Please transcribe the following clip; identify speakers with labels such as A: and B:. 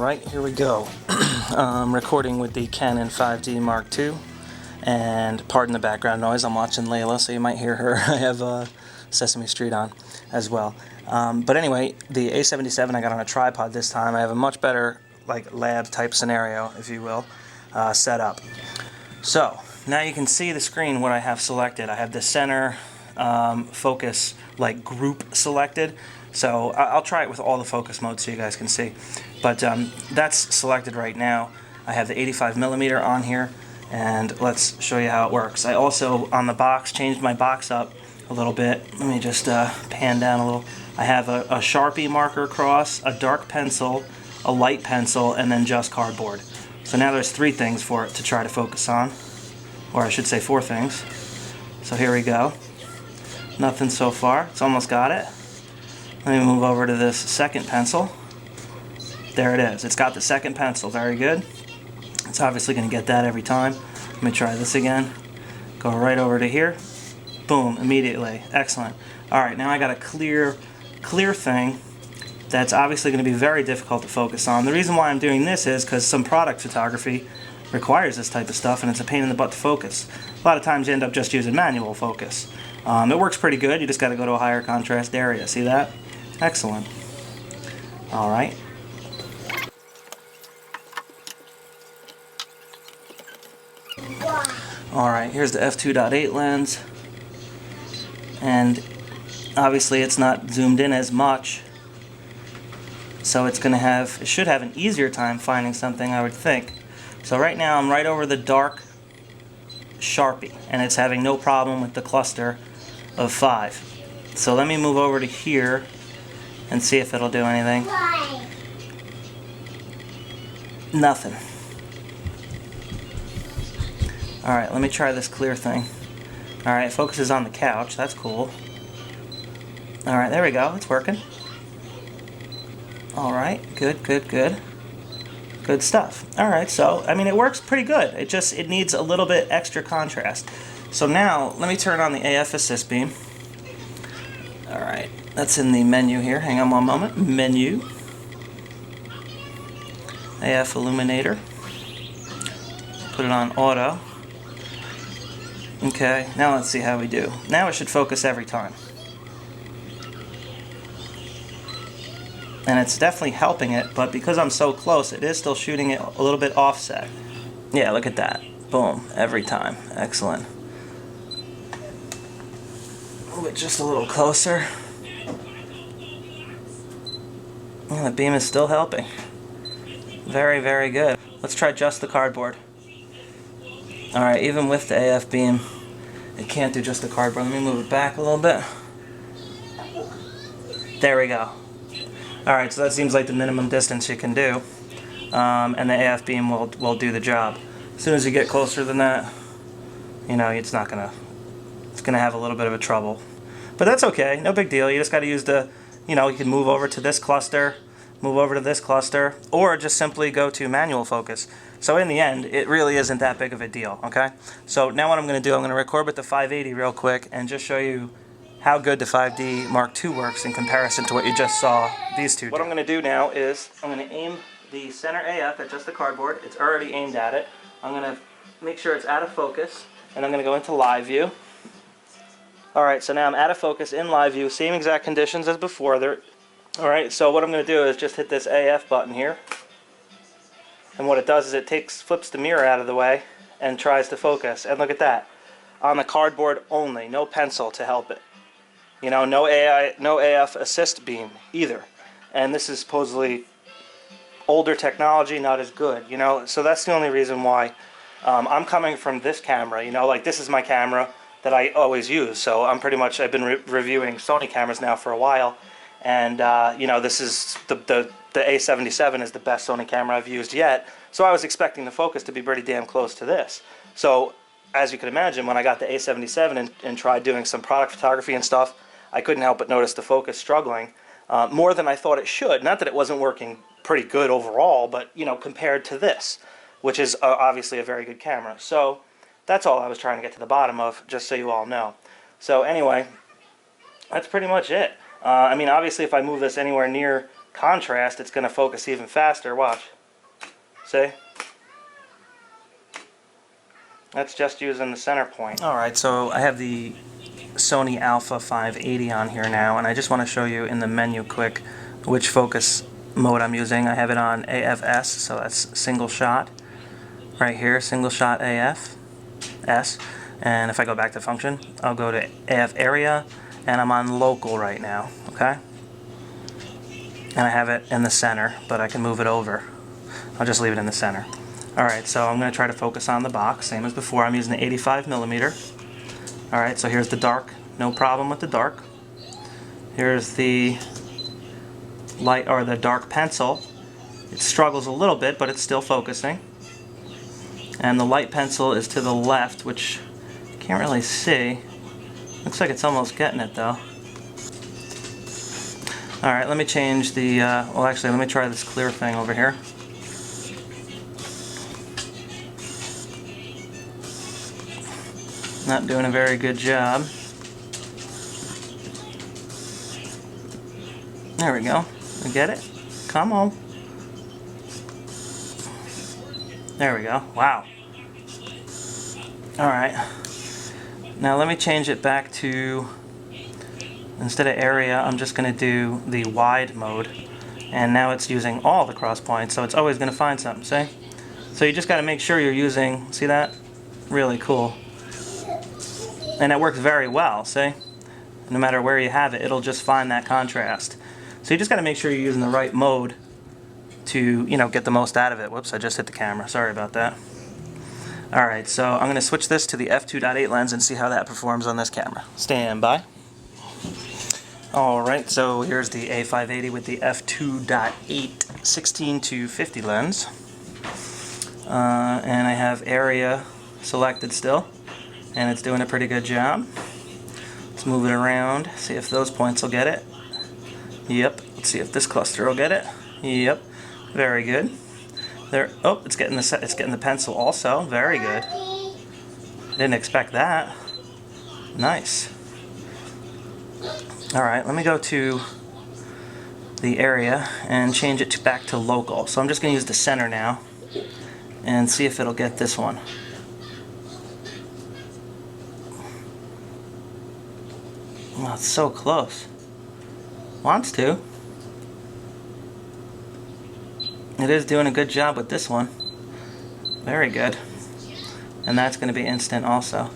A: Alright, here we go. I'm recording with the Canon 5D Mark II, and pardon the background noise, I'm watching Layla, so you might hear her. I have Sesame Street on as well. But anyway, the a780 I got on a tripod this time. I have a much better lab type scenario, if you will, set up. So, now you can see the screen what I have selected. I have the center focus group selected. So I'll try it with all the focus modes so you guys can see. But that's selected right now. I have the 85mm on here, and let's show you how it works. I also, on the box, changed my box up a little bit. Let me just pan down a little. I have a Sharpie marker across, a dark pencil, a light pencil, and then just cardboard. So now there's 3 things for it to try to focus on. Or I should say 4 things. So here we go. Nothing so far. It's almost got it. Let me move over to this second pencil. There it is. It's got the second pencil. Very good. It's obviously going to get that every time. Let me try this again. Go right over to here. Boom, immediately. Excellent. Alright, now I got a clear thing that's obviously going to be very difficult to focus on. The reason why I'm doing this is because some product photography requires this type of stuff, and it's a pain in the butt to focus. A lot of times you end up just using manual focus. It works pretty good. You just got to go to a higher contrast area. See that? Excellent. Alright. Alright, here's the f2.8 lens. And obviously it's not zoomed in as much. So it should have an easier time finding something, I would think. So right now I'm right over the dark Sharpie, and it's having no problem with the cluster of 5. So let me move over to here and see if it'll do anything.
B: Why?
A: Nothing. Alright, let me try this clear thing. Alright, focuses on the couch. That's cool. Alright, there we go. It's working. Alright, good. Good stuff. Alright, so, I mean, it works pretty good. It needs a little bit extra contrast. So now, let me turn on the AF assist beam. Alright, that's in the menu here. Hang on one moment. Menu. AF illuminator. Put it on auto. Okay, now let's see how we do. Now it should focus every time. And it's definitely helping it, but because I'm so close, it is still shooting it a little bit offset. Yeah, look at that. Boom, every time. Excellent. Move it just a little closer. Oh, the beam is still helping. Very, very good. Let's try just the cardboard. Alright, even with the AF beam, it can't do just the cardboard. Let me move it back a little bit. There we go. Alright, so that seems like the minimum distance you can do. And the AF beam will do the job. As soon as you get closer than that, you know, it's gonna have a little bit of a trouble. But that's okay, no big deal. You just gotta use you can move over to this cluster, move over to this cluster, or just simply go to manual focus. So in the end, it really isn't that big of a deal, okay? So now what I'm going to do, I'm going to record with the 580 real quick and just show you how good the 5D Mark II works in comparison to what you just saw these two do. What I'm going to do now is I'm going to aim the center AF at just the cardboard. It's already aimed at it. I'm going to make sure it's out of focus, and I'm going to go into live view. Alright, so now I'm out of focus in live view, same exact conditions as before. Alright, so what I'm going to do is just hit this AF button here. And what it does is it flips the mirror out of the way and tries to focus. And look at that. On the cardboard only, no pencil to help it. You know, no AF assist beam either. And this is supposedly older technology, not as good, you know. So that's the only reason why I'm coming from this camera, you know, this is my camera that I always use. So I've been reviewing Sony cameras now for a while. And, you know, this is the a780 is the best Sony camera I've used yet, so I was expecting the focus to be pretty damn close to this. So, as you can imagine, when I got the a780 and tried doing some product photography and stuff, I couldn't help but notice the focus struggling more than I thought it should. Not that it wasn't working pretty good overall, but, you know, compared to this, which is obviously a very good camera. So, that's all I was trying to get to the bottom of, just so you all know. So, anyway, that's pretty much it. I mean, obviously, if I move this anywhere near contrast, it's going to focus even faster. Watch. See? That's just using the center point. Alright, so I have the Sony a580 on here now, and I just want to show you in the menu quick which focus mode I'm using. I have it on AFS, so that's single shot. Right here, single shot AF, S. And if I go back to function, I'll go to AF area, and I'm on local right now, okay? And I have it in the center, but I can move it over. I'll just leave it in the center. Alright, so I'm going to try to focus on the box, same as before. I'm using the 85mm. Alright, so here's the dark, no problem with the dark. Here's the light, or the dark pencil. It struggles a little bit, but it's still focusing. And the light pencil is to the left, which you can't really see. Looks like it's almost getting it though. Alright, let me change the, well actually let me try this clear thing over here. Not doing a very good job. There we go. You get it? Come on. There we go. Wow. Alright. Now let me change it back to, instead of area, I'm just going to do the wide mode. And now it's using all the cross points, so it's always going to find something, see? So you just got to make sure you're using, see that? Really cool. And it works very well, see? No matter where you have it, it'll just find that contrast. So you just got to make sure you're using the right mode to, you know, get the most out of it. Whoops, I just hit the camera. Sorry about that. Alright, so I'm going to switch this to the f2.8 lens and see how that performs on this camera. Stand by. Alright, so here's the a580 with the f2.8 16 to 50 lens. And I have area selected still. And it's doing a pretty good job. Let's move it around, see if those points will get it. Yep. Let's see if this cluster will get it. Yep. Very good. There. Oh, it's getting the pencil also. Very good. Didn't expect that. Nice. All right. Let me go to the area and change it back to local. So I'm just going to use the center now and see if it'll get this one. Oh, it's so close. Wants to. It is doing a good job with this one. Very good. And that's going to be instant also.